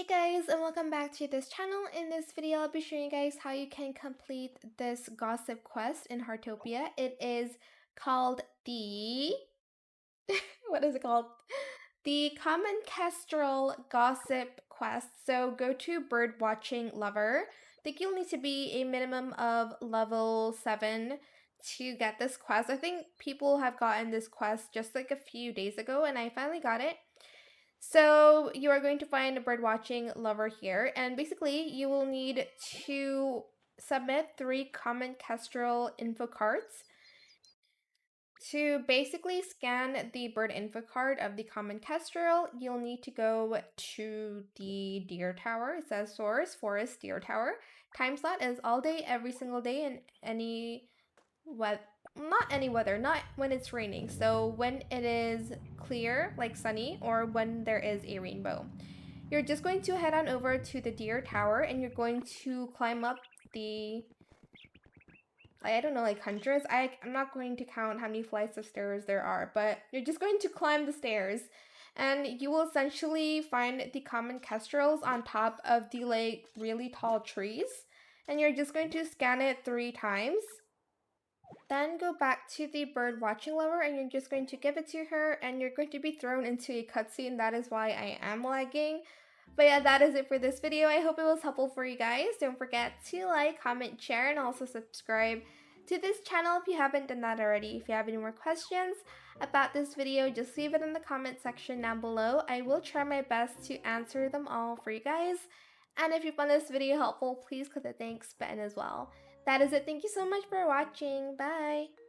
Hey guys, and welcome back to this channel. In this video, I'll be showing you guys how you can complete this gossip quest in Heartopia. It is called the... what is it called? The Common Kestrel Gossip Quest. So go to Bird Watching Lover. I think you'll need to be a minimum of level 7 to get this quest. I think people have gotten this quest just like a few days ago, and I finally got it. So you are going to find a bird watching lover here, and basically you will need to submit 3 common kestrel info cards. To basically scan the bird info card of the common kestrel, you'll need to go to the deer tower. It says source, forest, deer tower. Time slot is all day, every single day, in any not any weather, not when it's raining. So when it is clear, like sunny, or when there is a rainbow. You're just going to head on over to the deer tower and you're going to climb up the, I don't know, like hundreds. I'm not going to count how many flights of stairs there are, but you're just going to climb the stairs. And you will essentially find the common kestrels on top of the like really tall trees. And you're just going to scan it 3 times. Then go back to the bird watching lover and you're just going to give it to her and you're going to be thrown into a cutscene. That is why I am lagging. But yeah, that is it for this video. I hope it was helpful for you guys. Don't forget to like, comment, share, and also subscribe to this channel if you haven't done that already. If you have any more questions about this video, just leave it in the comment section down below. I will try my best to answer them all for you guys. And if you found this video helpful, please click the thanks button as well. That is it. Thank you so much for watching. Bye!